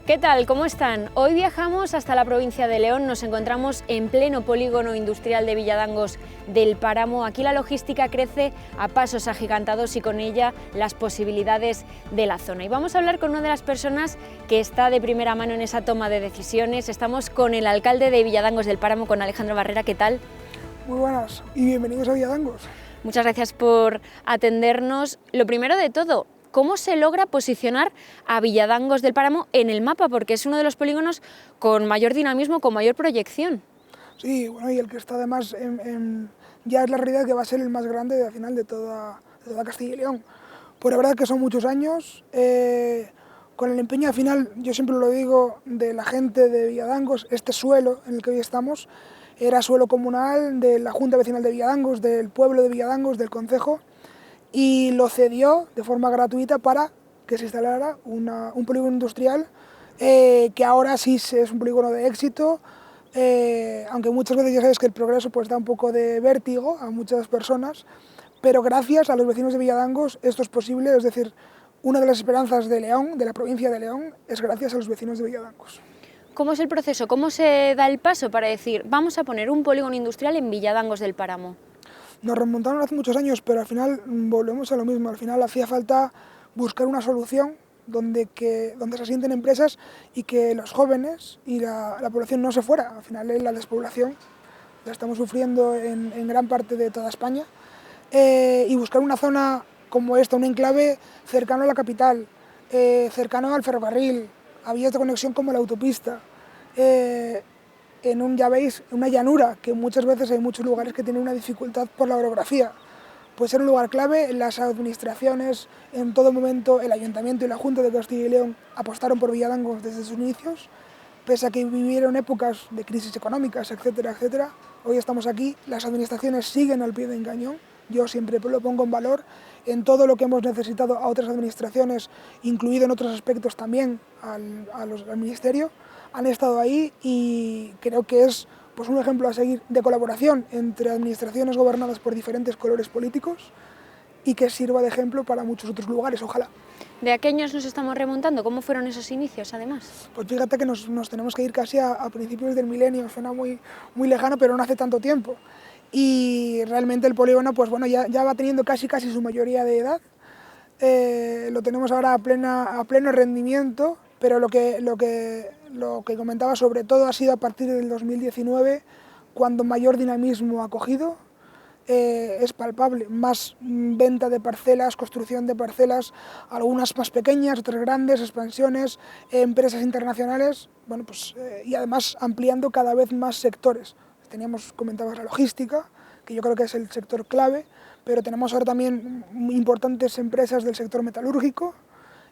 ¿Qué tal? ¿Cómo están? Hoy viajamos hasta la provincia de León, nos encontramos en pleno polígono industrial de Villadangos del Páramo. Aquí la logística crece a pasos agigantados y con ella las posibilidades de la zona. Y vamos a hablar con una de las personas que está de primera mano en esa toma de decisiones. Estamos con el alcalde de Villadangos del Páramo, con Alejandro Barrera. ¿Qué tal? Muy buenas y bienvenidos a Villadangos. Muchas gracias por atendernos. Lo primero de todo, ¿cómo se logra posicionar a Villadangos del Páramo en el mapa? Porque es uno de los polígonos con mayor dinamismo, con mayor proyección. Sí, bueno, y el que está además ya es la realidad que va a ser el más grande al final de toda Castilla y León. Pues la verdad que son muchos años, con el empeño al final, yo siempre lo digo, de la gente de Villadangos, este suelo en el que hoy estamos, era suelo comunal de la Junta Vecinal de Villadangos, del pueblo de Villadangos, del concejo, y lo cedió de forma gratuita para que se instalara un polígono industrial que ahora sí es un polígono de éxito, aunque muchas veces ya sabes que el progreso pues da un poco de vértigo a muchas personas, pero gracias a los vecinos de Villadangos esto es posible, es decir, una de las esperanzas de León, de la provincia de León, es gracias a los vecinos de Villadangos. ¿Cómo es el proceso? ¿Cómo se da el paso para decir vamos a poner un polígono industrial en Villadangos del Páramo? Nos remontaron hace muchos años, pero al final volvemos a lo mismo. Al final hacía falta buscar una solución donde se asienten empresas y que los jóvenes y la población no se fuera. Al final la despoblación la estamos sufriendo en gran parte de toda España. Y buscar una zona como esta, un enclave cercano a la capital, cercano al ferrocarril, a vías de conexión como la autopista. Ya veis, una llanura, que muchas veces hay muchos lugares que tienen una dificultad por la orografía. Puede ser un lugar clave, las administraciones, en todo momento el Ayuntamiento y la Junta de Castilla y León apostaron por Villadangos desde sus inicios, pese a que vivieron épocas de crisis económicas, etcétera, etcétera. Hoy estamos aquí, las administraciones siguen al pie del cañón, yo siempre lo pongo en valor, en todo lo que hemos necesitado a otras administraciones, incluido en otros aspectos también al Ministerio, han estado ahí y creo que es pues, un ejemplo a seguir de colaboración entre administraciones gobernadas por diferentes colores políticos y que sirva de ejemplo para muchos otros lugares, ojalá. ¿De a qué años nos estamos remontando? ¿Cómo fueron esos inicios, además? Pues fíjate que nos tenemos que ir casi a principios del milenio, suena muy lejano, pero no hace tanto tiempo. Y realmente el polígono pues, bueno, ya va teniendo casi su mayoría de edad. Lo tenemos ahora a pleno rendimiento, pero lo que comentaba sobre todo ha sido a partir del 2019 cuando mayor dinamismo ha cogido. Es palpable, más venta de parcelas, construcción de parcelas, algunas más pequeñas, otras grandes, expansiones, empresas internacionales, bueno, pues, y además ampliando cada vez más sectores. Comentabas la logística, que yo creo que es el sector clave, pero tenemos ahora también importantes empresas del sector metalúrgico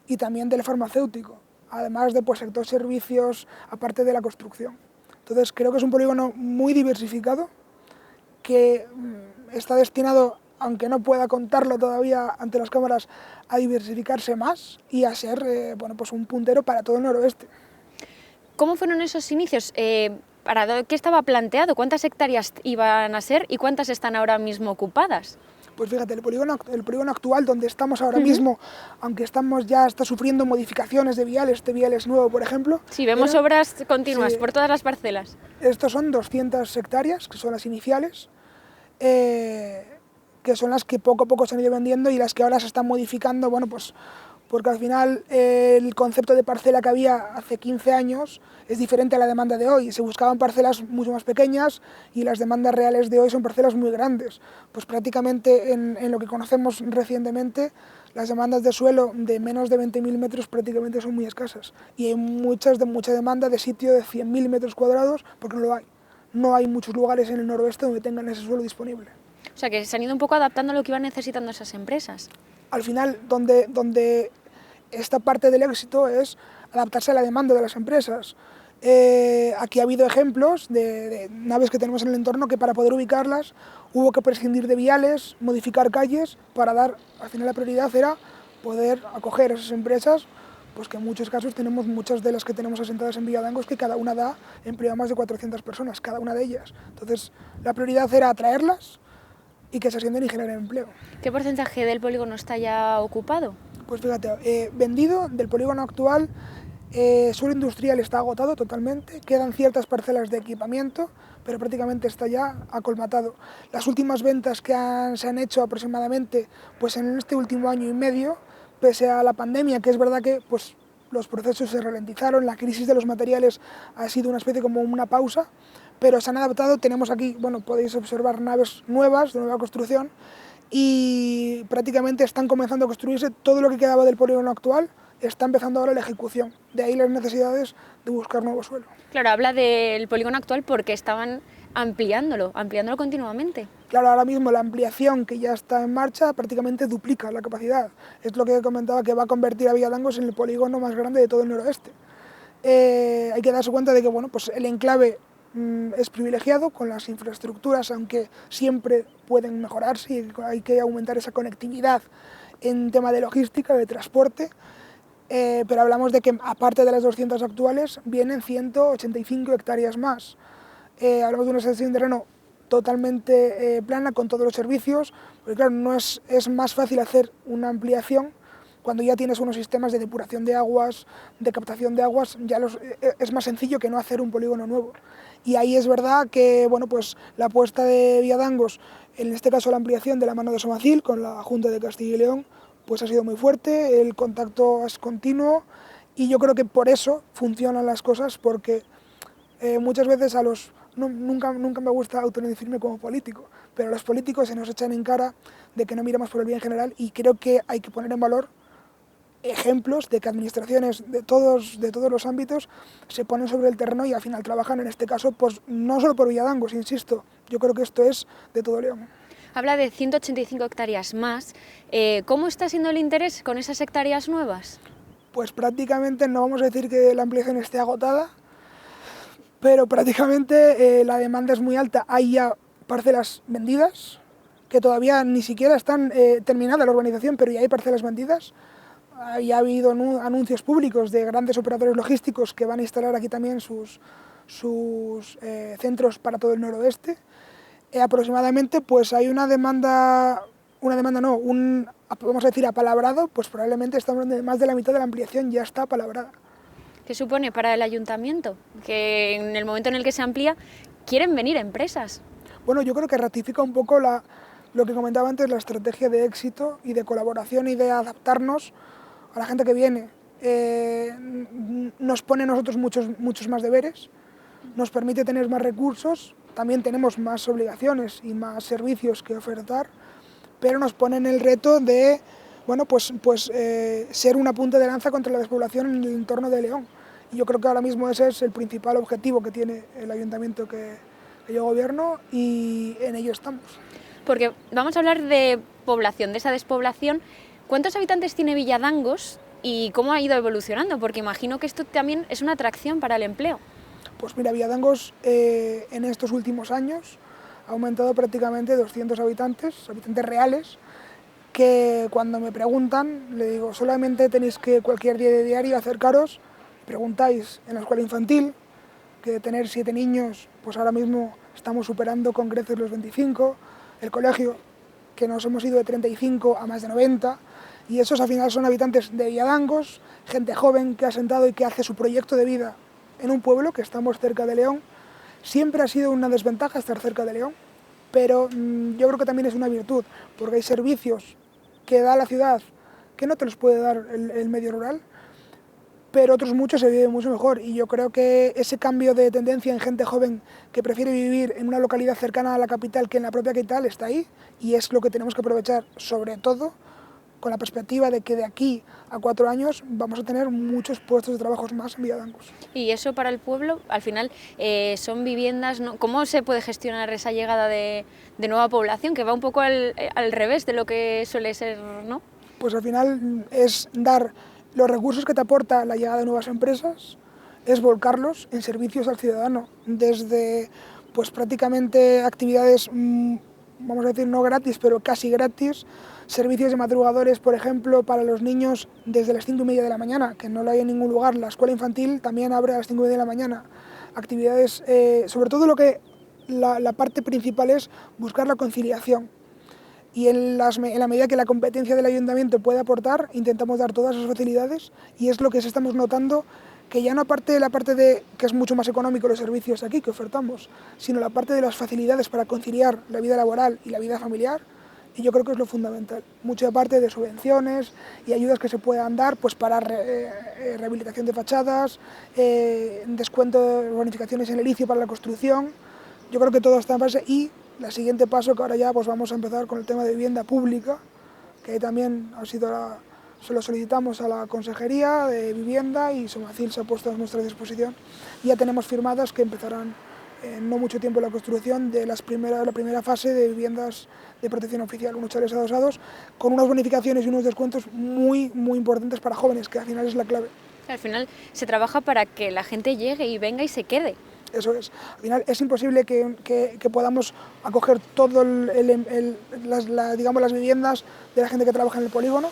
y también del farmacéutico, además de pues, sector servicios, aparte de la construcción. Entonces creo que es un polígono muy diversificado, que está destinado, aunque no pueda contarlo todavía ante las cámaras, a diversificarse más y a ser bueno, pues un puntero para todo el noroeste. ¿Cómo fueron esos inicios? ¿Qué estaba planteado? ¿Cuántas hectáreas iban a ser y cuántas están ahora mismo ocupadas? Pues fíjate, el polígono actual donde estamos ahora mismo, aunque está sufriendo modificaciones de viales, este vial es nuevo, por ejemplo. Sí, vemos obras continuas por todas las parcelas. Estos son 200 hectáreas, que son las iniciales, que son las que poco a poco se han ido vendiendo y las que ahora se están modificando, bueno, pues porque al final el concepto de parcela que había hace 15 años es diferente a la demanda de hoy. Se buscaban parcelas mucho más pequeñas y las demandas reales de hoy son parcelas muy grandes. Pues prácticamente en lo que conocemos recientemente, las demandas de suelo de menos de 20.000 metros prácticamente son muy escasas. Y hay mucha demanda de sitio de 100.000 metros cuadrados porque no lo hay. No hay muchos lugares en el noroeste donde tengan ese suelo disponible. O sea, que se han ido un poco adaptando a lo que iban necesitando esas empresas. Al final, donde esta parte del éxito es adaptarse a la demanda de las empresas. Aquí ha habido ejemplos de naves que tenemos en el entorno que para poder ubicarlas hubo que prescindir de viales, modificar calles para dar, al final la prioridad era poder acoger a esas empresas, pues que en muchos casos tenemos muchas de las que tenemos asentadas en Villadangos que cada una da empleo a más de 400 personas, cada una de ellas. Entonces la prioridad era atraerlas y que se asienten y generen empleo. ¿Qué porcentaje del polígono está ya ocupado? Pues fíjate, vendido del polígono actual Suelo industrial está agotado totalmente, quedan ciertas parcelas de equipamiento, pero prácticamente está ya acolmatado. Las últimas ventas que se han hecho aproximadamente pues en este último año y medio, pese a la pandemia, que es verdad que pues, los procesos se ralentizaron, la crisis de los materiales ha sido una especie como una pausa, pero se han adaptado. Tenemos aquí, bueno, podéis observar naves nuevas, de nueva construcción, y prácticamente están comenzando a construirse. Todo lo que quedaba del polígono actual está empezando ahora la ejecución. De ahí las necesidades de buscar nuevo suelo. Claro, habla del polígono actual porque estaban ampliándolo continuamente. Claro, ahora mismo la ampliación que ya está en marcha prácticamente duplica la capacidad. Es lo que comentaba, que va a convertir a Villadangos en el polígono más grande de todo el noroeste. Hay que darse cuenta de que bueno, pues el enclave es privilegiado con las infraestructuras, aunque siempre pueden mejorarse y hay que aumentar esa conectividad en tema de logística, de transporte, pero hablamos de que aparte de las 200 actuales vienen 185 hectáreas más. Hablamos de una sección de terreno totalmente plana con todos los servicios, porque claro, es más fácil hacer una ampliación cuando ya tienes unos sistemas de depuración de aguas, de captación de aguas, es más sencillo que no hacer un polígono nuevo. Y ahí es verdad que bueno, pues la apuesta de Villadangos, en este caso la ampliación de la mano de Somacil con la Junta de Castilla y León, pues ha sido muy fuerte, el contacto es continuo y yo creo que por eso funcionan las cosas, porque muchas veces nunca me gusta autodefinirme como político, pero a los políticos se nos echan en cara de que no miramos por el bien general, y creo que hay que poner en valor ejemplos de que administraciones de todos los ámbitos se ponen sobre el terreno y al final trabajan, en este caso, pues no solo por Villadangos, insisto, yo creo que esto es de todo León. Habla de 185 hectáreas más. ¿Cómo está siendo el interés con esas hectáreas nuevas? Pues prácticamente, no vamos a decir que la ampliación esté agotada, pero prácticamente la demanda es muy alta. Hay ya parcelas vendidas, que todavía ni siquiera están terminada la urbanización, pero ya hay parcelas vendidas. Ya ha habido anuncios públicos de grandes operadores logísticos que van a instalar aquí también sus centros para todo el noroeste. Aproximadamente pues hay vamos a decir apalabrado, pues probablemente estamos hablando de más de la mitad de la ampliación ya está apalabrada. ¿Qué supone para el ayuntamiento? Que en el momento en el que se amplía quieren venir empresas. Bueno, yo creo que ratifica un poco lo que comentaba antes, la estrategia de éxito y de colaboración y de adaptarnos a la gente que viene. Nos pone a nosotros muchos más deberes, nos permite tener más recursos, también tenemos más obligaciones y más servicios que ofertar, pero nos pone en el reto de bueno, ser una punta de lanza contra la despoblación en el entorno de León. Y yo creo que ahora mismo ese es el principal objetivo que tiene el ayuntamiento que yo gobierno, y en ello estamos. Porque vamos a hablar de población, de esa despoblación. ¿Cuántos habitantes tiene Villadangos y cómo ha ido evolucionando? Porque imagino que esto también es una atracción para el empleo. Pues mira, Villadangos en estos últimos años ha aumentado prácticamente 200 habitantes reales, que cuando me preguntan, le digo, solamente tenéis que cualquier día de diario acercaros, preguntáis en la escuela infantil, que de tener 7 niños, pues ahora mismo estamos superando con creces los 25, el colegio, que nos hemos ido de 35 a más de 90, y esos al final son habitantes de Villadangos, gente joven que ha asentado y que hace su proyecto de vida en un pueblo, que estamos cerca de León. Siempre ha sido una desventaja estar cerca de León, pero yo creo que también es una virtud, porque hay servicios que da la ciudad que no te los puede dar el medio rural, pero otros muchos se vive mucho mejor, y yo creo que ese cambio de tendencia en gente joven que prefiere vivir en una localidad cercana a la capital que en la propia capital está ahí, y es lo que tenemos que aprovechar, sobre todo con la perspectiva de que de aquí a 4 años vamos a tener muchos puestos de trabajo más en Villadangos. Y eso para el pueblo, al final, son viviendas, ¿no? ¿Cómo se puede gestionar esa llegada de nueva población, que va un poco al revés de lo que suele ser, ¿no? Pues al final es dar los recursos que te aporta la llegada de nuevas empresas, es volcarlos en servicios al ciudadano, desde pues prácticamente actividades, vamos a decir no gratis, pero casi gratis, servicios de madrugadores, por ejemplo, para los niños desde las 5:30 de la mañana, que no lo hay en ningún lugar. La escuela infantil también abre a las 5:30 de la mañana. Actividades, sobre todo la parte principal es buscar la conciliación. Y en la medida que la competencia del ayuntamiento puede aportar, intentamos dar todas esas facilidades, y es lo que estamos notando que ya no aparte de la parte de que es mucho más económico los servicios aquí que ofertamos, sino la parte de las facilidades para conciliar la vida laboral y la vida familiar, y yo creo que es lo fundamental. Mucha parte de subvenciones y ayudas que se puedan dar pues para rehabilitación de fachadas, descuento de bonificaciones en el ICI para la construcción. Yo creo que todo está en base, y el siguiente paso, que ahora ya pues vamos a empezar con el tema de vivienda pública, que ahí también se lo solicitamos a la Consejería de Vivienda y Somacil se ha puesto a nuestra disposición. Ya tenemos firmadas que empezarán en no mucho tiempo la construcción de la primera fase de viviendas de protección oficial, unos chalets adosados, con unas bonificaciones y unos descuentos muy importantes para jóvenes, que al final es la clave. Al final se trabaja para que la gente llegue y venga y se quede. Eso es. Al final es imposible que podamos acoger todo las viviendas de la gente que trabaja en el polígono,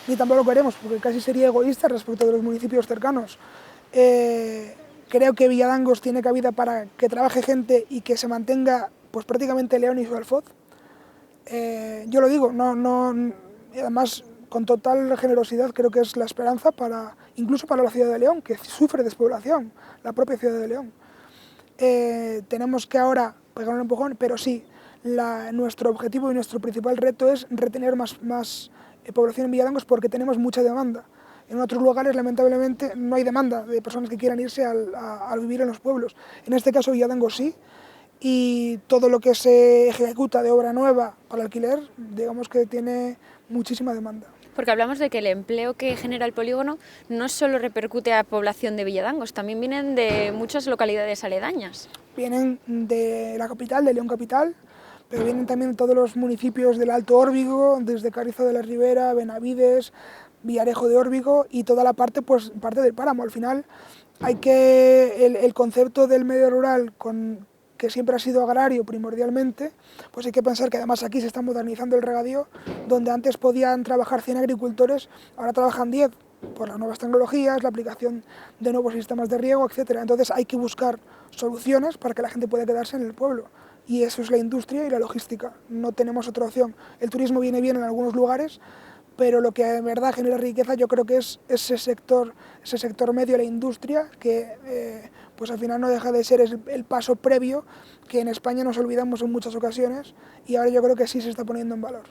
ni tampoco lo queremos, porque casi sería egoísta respecto de los municipios cercanos. Creo que Villadangos tiene cabida para que trabaje gente y que se mantenga pues prácticamente León y su Alfoz. Yo lo digo, además con total generosidad, creo que es la esperanza incluso para la ciudad de León, que sufre despoblación, la propia ciudad de León. Tenemos que ahora pegar un empujón, pero sí, nuestro objetivo y nuestro principal reto es retener más población en Villadangos, porque tenemos mucha demanda. En otros lugares, lamentablemente, no hay demanda de personas que quieran irse a vivir en los pueblos. En este caso, Villadangos sí, y todo lo que se ejecuta de obra nueva para alquiler, digamos que tiene muchísima demanda. Porque hablamos de que el empleo que genera el polígono no solo repercute a la población de Villadangos, también vienen de muchas localidades aledañas. Vienen de la capital, de León capital, pero vienen también todos los municipios del Alto Órbigo, desde Carrizo de la Ribera, Benavides, Villarejo de Órbigo y toda la parte del páramo. Al final el concepto del medio rural, que siempre ha sido agrario primordialmente, pues hay que pensar que además aquí se está modernizando el regadío, donde antes podían trabajar 100 agricultores, ahora trabajan 10 por las nuevas tecnologías, la aplicación de nuevos sistemas de riego, etc. Entonces hay que buscar soluciones para que la gente pueda quedarse en el pueblo. Y eso es la industria y la logística. No tenemos otra opción. El turismo viene bien en algunos lugares, pero lo que en verdad genera riqueza yo creo que es ese sector medio, la industria, que pues al final no deja de ser el paso previo, que en España nos olvidamos en muchas ocasiones, y ahora yo creo que sí se está poniendo en valor.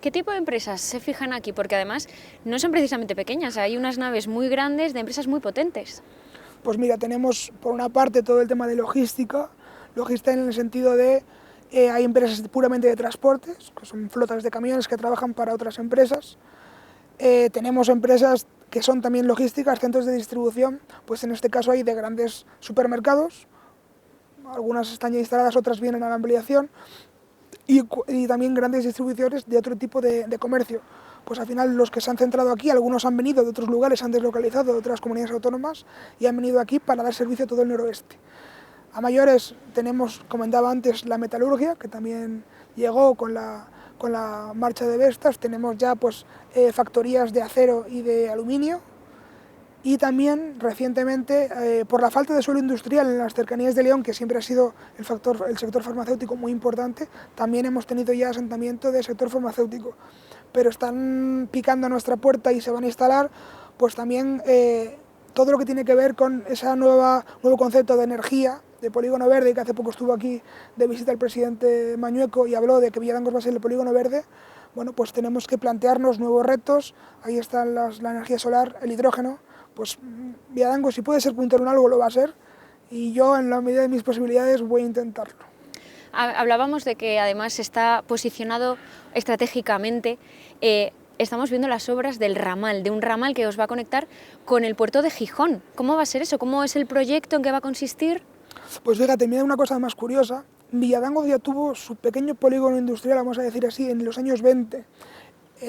¿Qué tipo de empresas se fijan aquí? Porque además no son precisamente pequeñas, hay unas naves muy grandes de empresas muy potentes. Pues mira, tenemos por una parte todo el tema de logística en el sentido de hay empresas puramente de transportes, que son flotas de camiones que trabajan para otras empresas. Tenemos empresas que son también logísticas, centros de distribución, pues en este caso hay de grandes supermercados, algunas están ya instaladas, otras vienen a la ampliación, y también grandes distribuidores de otro tipo de comercio. Pues al final los que se han centrado aquí, algunos han venido de otros lugares, han deslocalizado de otras comunidades autónomas y han venido aquí para dar servicio a todo el noroeste. A mayores tenemos, comentaba antes, la metalurgia, que también llegó con la marcha de Vestas. Tenemos ya pues, factorías de acero y de aluminio, y también recientemente, por la falta de suelo industrial en las cercanías de León, que siempre ha sido el sector farmacéutico muy importante, también hemos tenido ya asentamiento del sector farmacéutico, pero están picando a nuestra puerta y se van a instalar pues también todo lo que tiene que ver con ese nuevo concepto de energía, de polígono verde, que hace poco estuvo aquí de visita el presidente Mañueco y habló de que Villadangos va a ser el polígono verde. Bueno, pues tenemos que plantearnos nuevos retos. Ahí está la energía solar, el hidrógeno. Pues Villadangos, si puede ser puntero en algo, lo va a ser, y yo, en la medida de mis posibilidades, voy a intentarlo. Hablábamos de que además está posicionado estratégicamente. Estamos viendo las obras de un ramal que os va a conectar con el puerto de Gijón. ¿Cómo va a ser eso? ¿Cómo es el proyecto? ¿En qué va a consistir? Pues fíjate, mira una cosa más curiosa. Villadangos ya tuvo su pequeño polígono industrial, vamos a decir así, en los años 20.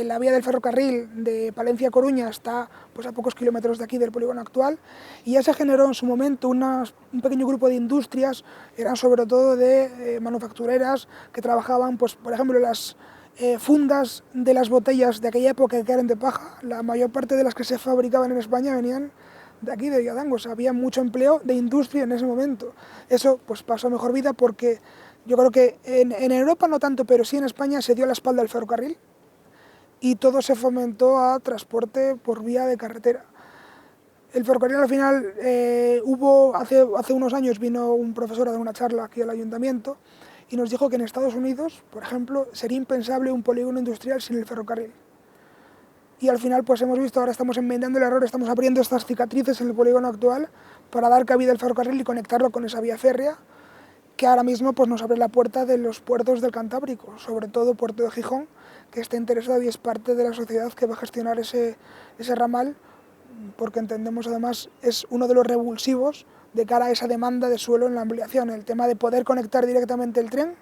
La vía del ferrocarril de Palencia a Coruña está pues, a pocos kilómetros de aquí del polígono actual, y ya se generó en su momento un pequeño grupo de industrias, eran sobre todo de manufactureras que trabajaban, pues, por ejemplo, las fundas de las botellas de aquella época que eran de paja. La mayor parte de las que se fabricaban en España venían de aquí, de Villadangos. Había mucho empleo de industria en ese momento. Eso pues, pasó a mejor vida porque yo creo que en Europa no tanto, pero sí en España se dio la espalda al ferrocarril, y todo se fomentó a transporte por vía de carretera. El ferrocarril al final hace unos años vino un profesor a dar una charla aquí al ayuntamiento y nos dijo que en Estados Unidos, por ejemplo, sería impensable un polígono industrial sin el ferrocarril. Y al final pues hemos visto, ahora estamos enmendando el error, estamos abriendo estas cicatrices en el polígono actual para dar cabida al ferrocarril y conectarlo con esa vía férrea que ahora mismo pues, nos abre la puerta de los puertos del Cantábrico, sobre todo Puerto de Gijón, que está interesado y es parte de la sociedad que va a gestionar ese ramal, porque entendemos además es uno de los revulsivos de cara a esa demanda de suelo en la ampliación, el tema de poder conectar directamente el tren,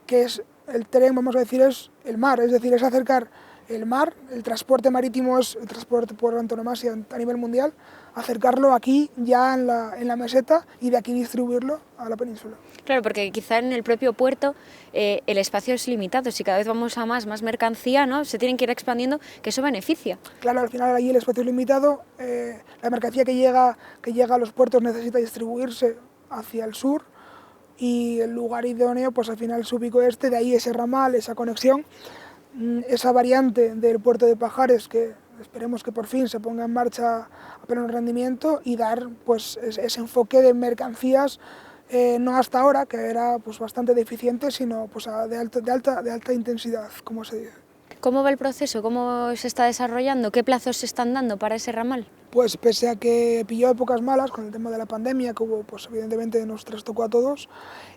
que es el tren, vamos a decir, es el mar, es decir, es acercar el mar, el transporte marítimo es el transporte por antonomasia a nivel mundial, acercarlo aquí ya en la meseta y de aquí distribuirlo a la península. Claro, porque quizá en el propio puerto el espacio es limitado, si cada vez vamos a más mercancía, ¿no? Se tienen que ir expandiendo, que eso beneficia. Claro, al final allí el espacio es limitado, la mercancía que llega a los puertos necesita distribuirse hacia el sur y el lugar idóneo pues al final se ubicó de ahí ese ramal, esa conexión, esa variante del puerto de Pajares que esperemos que por fin se ponga en marcha a pleno rendimiento y dar pues ese enfoque de mercancías no hasta ahora, que era pues bastante deficiente, sino pues de alta intensidad, como se dice. ¿Cómo va el proceso? ¿Cómo se está desarrollando? ¿Qué plazos se están dando para ese ramal? Pues pese a que pilló épocas malas con el tema de la pandemia, que hubo, pues evidentemente nos trastocó a todos,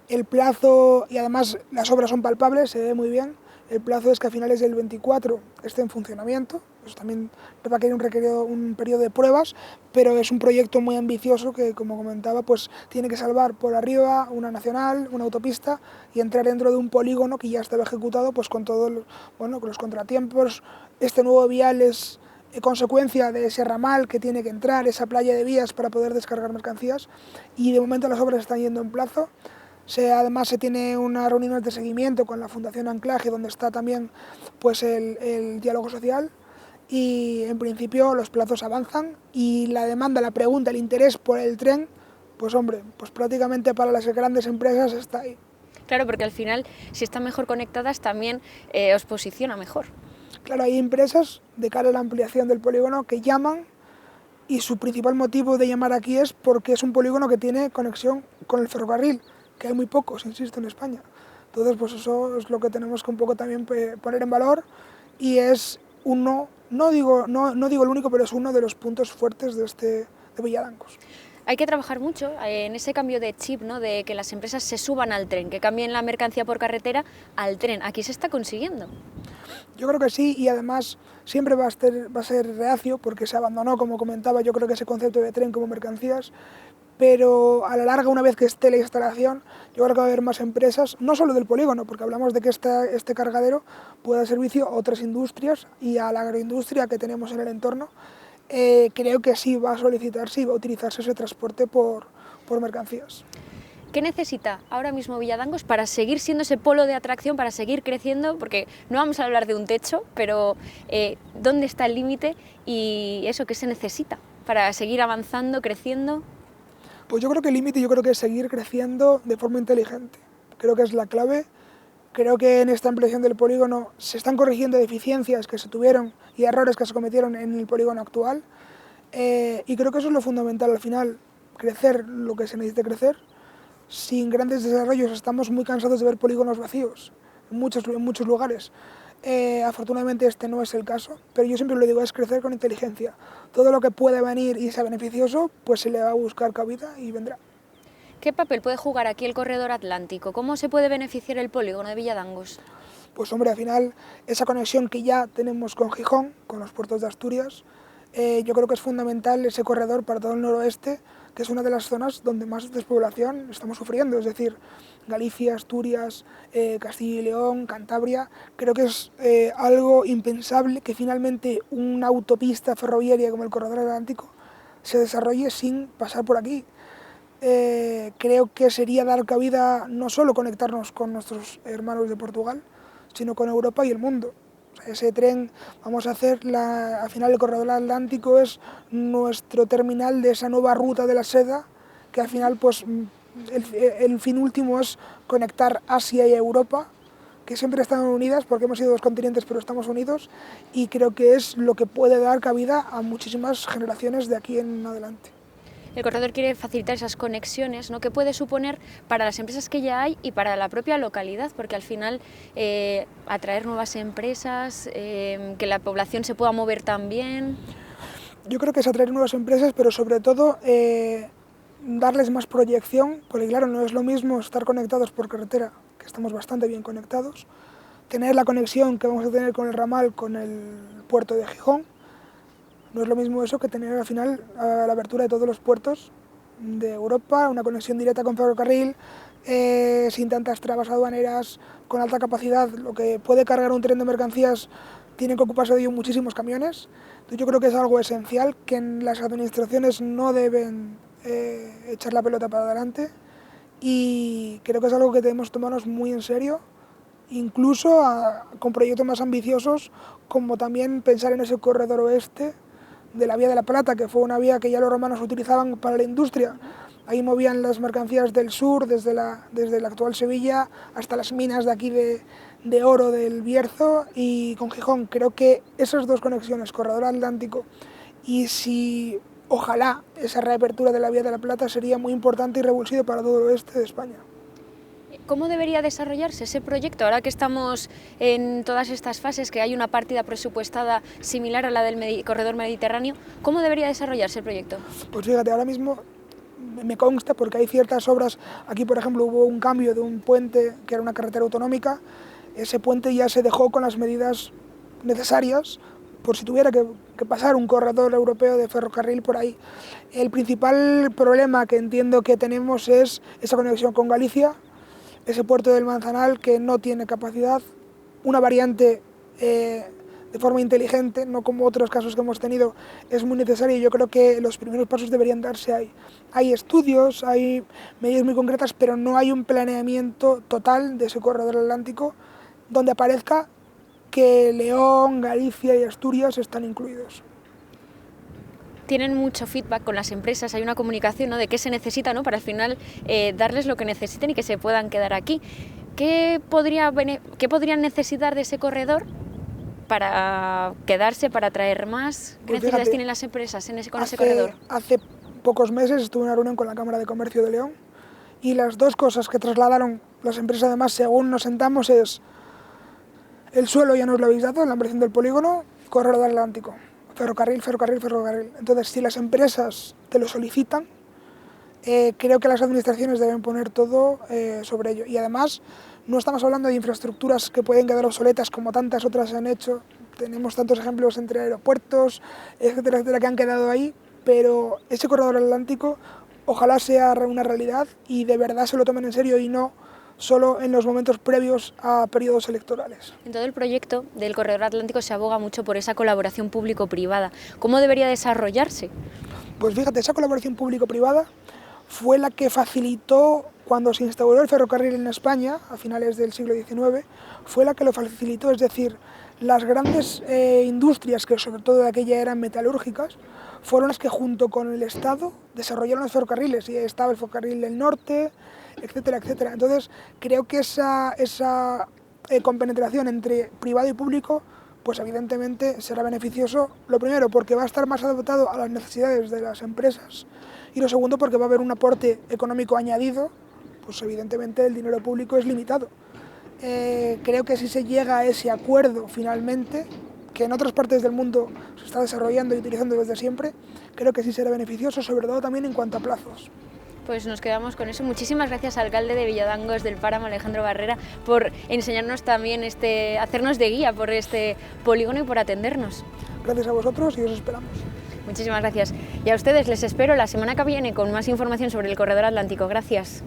el plazo, y además las obras son palpables, se ve muy bien, el plazo es que a finales del 24 esté en funcionamiento. Eso también va a requerir un periodo de pruebas, pero es un proyecto muy ambicioso que, como comentaba, pues tiene que salvar por arriba una nacional, una autopista y entrar dentro de un polígono que ya estaba ejecutado, pues con todos con los contratiempos. Este nuevo vial es consecuencia de ese ramal que tiene que entrar, esa playa de vías para poder descargar mercancías, y de momento las obras están yendo en plazo. Además se tiene unas reuniones de seguimiento con la Fundación Anclaje, donde está también pues, el diálogo social, y en principio los plazos avanzan y la demanda, la pregunta, el interés por el tren, pues hombre, pues prácticamente para las grandes empresas está ahí. Claro, porque al final, si están mejor conectadas, también os posiciona mejor. Claro, hay empresas de cara a la ampliación del polígono que llaman y su principal motivo de llamar aquí es porque es un polígono que tiene conexión con el ferrocarril, que hay muy pocos, insisto, en España. Entonces, pues eso es lo que tenemos que un poco también poner en valor y es uno, no digo el único, pero es uno de los puntos fuertes de Villadangos. Hay que trabajar mucho en ese cambio de chip, ¿no? De que las empresas se suban al tren, que cambien la mercancía por carretera al tren. Aquí se está consiguiendo. Yo creo que sí, y además siempre va a ser reacio porque se abandonó, como comentaba, yo creo que ese concepto de tren como mercancías, pero a la larga, una vez que esté la instalación, yo creo que va a haber más empresas, no solo del polígono, porque hablamos de que este cargadero pueda dar servicio a otras industrias y a la agroindustria que tenemos en el entorno. Creo que sí va a solicitarse y va a utilizarse ese transporte por mercancías. ¿Qué necesita ahora mismo Villadangos para seguir siendo ese polo de atracción, para seguir creciendo? Porque no vamos a hablar de un techo, pero ¿dónde está el límite y eso qué se necesita para seguir avanzando, creciendo? Pues yo creo que el límite es seguir creciendo de forma inteligente. Creo que es la clave. Creo que en esta ampliación del polígono se están corrigiendo deficiencias que se tuvieron y errores que se cometieron en el polígono actual. Y creo que eso es lo fundamental al final, crecer lo que se necesite crecer. Sin grandes desarrollos estamos muy cansados de ver polígonos vacíos en muchos lugares. Afortunadamente este no es el caso, pero yo siempre lo digo, es crecer con inteligencia. Todo lo que puede venir y sea beneficioso, pues se le va a buscar cabida y vendrá. ¿Qué papel puede jugar aquí el corredor atlántico? ¿Cómo se puede beneficiar el polígono de Villadangos? Pues hombre, al final esa conexión que ya tenemos con Gijón, con los puertos de Asturias, yo creo que es fundamental ese corredor para todo el noroeste, que es una de las zonas donde más despoblación estamos sufriendo, es decir, Galicia, Asturias, Castilla y León, Cantabria. Creo que es algo impensable que finalmente una autopista ferroviaria como el Corredor Atlántico se desarrolle sin pasar por aquí. Creo que sería dar cabida no solo conectarnos con nuestros hermanos de Portugal, sino con Europa y el mundo. Ese tren, vamos a hacer, al final el Corredor Atlántico es nuestro terminal de esa nueva ruta de la seda, que al final pues el fin último es conectar Asia y Europa, que siempre están unidas, porque hemos sido dos continentes pero estamos unidos, y creo que es lo que puede dar cabida a muchísimas generaciones de aquí en adelante. El corredor quiere facilitar esas conexiones, ¿no? ¿Qué puede suponer para las empresas que ya hay y para la propia localidad? Porque al final atraer nuevas empresas, que la población se pueda mover también. Yo creo que es atraer nuevas empresas, pero sobre todo darles más proyección, porque claro, no es lo mismo estar conectados por carretera, que estamos bastante bien conectados, tener la conexión que vamos a tener con el ramal, con el puerto de Gijón. No es lo mismo eso que tener al final la abertura de todos los puertos de Europa, una conexión directa con ferrocarril, sin tantas trabas aduaneras, con alta capacidad. Lo que puede cargar un tren de mercancías tienen que ocuparse de ello muchísimos camiones. Entonces yo creo que es algo esencial, que las administraciones no deben echar la pelota para adelante, y creo que es algo que debemos tomarnos muy en serio, incluso con proyectos más ambiciosos, como también pensar en ese corredor oeste de la Vía de la Plata, que fue una vía que ya los romanos utilizaban para la industria. Ahí movían las mercancías del sur, desde la actual Sevilla hasta las minas de aquí de oro del Bierzo y con Gijón. Creo que esas dos conexiones, corredor atlántico, y si ojalá esa reapertura de la Vía de la Plata, sería muy importante y revulsivo para todo el oeste de España. ¿Cómo debería desarrollarse ese proyecto? Ahora que estamos en todas estas fases, que hay una partida presupuestada similar a la del corredor mediterráneo, ¿cómo debería desarrollarse el proyecto? Pues fíjate, ahora mismo me consta, porque hay ciertas obras, aquí por ejemplo hubo un cambio de un puente que era una carretera autonómica, ese puente ya se dejó con las medidas necesarias por si tuviera que pasar un corredor europeo de ferrocarril por ahí. El principal problema que entiendo que tenemos es esa conexión con Galicia, ese puerto del Manzanal que no tiene capacidad, una variante de forma inteligente, no como otros casos que hemos tenido, es muy necesaria, y yo creo que los primeros pasos deberían darse ahí. Hay estudios, hay medidas muy concretas, pero no hay un planeamiento total de ese corredor atlántico donde aparezca que León, Galicia y Asturias están incluidos. Tienen mucho feedback con las empresas, hay una comunicación, ¿no?, de qué se necesita, ¿no?, para al final darles lo que necesiten y que se puedan quedar aquí. ¿Qué podrían necesitar de ese corredor para quedarse, para atraer más? ¿Qué necesidades tienen las empresas con ese corredor? Hace pocos meses estuve en una reunión con la Cámara de Comercio de León, y las dos cosas que trasladaron las empresas, además, según nos sentamos, es el suelo, ya nos lo habéis dado, la ampliación del polígono, corredor atlántico. Ferrocarril, ferrocarril, ferrocarril. Entonces, si las empresas te lo solicitan, creo que las administraciones deben poner todo sobre ello. Y además, no estamos hablando de infraestructuras que pueden quedar obsoletas como tantas otras se han hecho. Tenemos tantos ejemplos entre aeropuertos, etcétera, etcétera, que han quedado ahí. Pero ese corredor atlántico ojalá sea una realidad y de verdad se lo tomen en serio, y no solo en los momentos previos a periodos electorales. En todo el proyecto del corredor atlántico se aboga mucho por esa colaboración público-privada. ¿Cómo debería desarrollarse? Pues fíjate, esa colaboración público-privada fue la que facilitó, cuando se instauró el ferrocarril en España, a finales del siglo XIX, fue la que lo facilitó, es decir, las grandes industrias, que sobre todo de aquella eran metalúrgicas, fueron las que junto con el Estado desarrollaron los ferrocarriles, y ahí estaba el ferrocarril del norte, etcétera, etcétera. Entonces, creo que esa compenetración entre privado y público, pues evidentemente será beneficioso, lo primero porque va a estar más adaptado a las necesidades de las empresas, y lo segundo porque va a haber un aporte económico añadido, pues evidentemente el dinero público es limitado. Creo que si se llega a ese acuerdo finalmente, que en otras partes del mundo se está desarrollando y utilizando desde siempre, creo que sí será beneficioso, sobre todo también en cuanto a plazos. Pues nos quedamos con eso. Muchísimas gracias, alcalde de Villadangos del Páramo, Alejandro Barrera, por enseñarnos también, hacernos de guía por este polígono y por atendernos. Gracias a vosotros y os esperamos. Muchísimas gracias. Y a ustedes les espero la semana que viene con más información sobre el corredor atlántico. Gracias.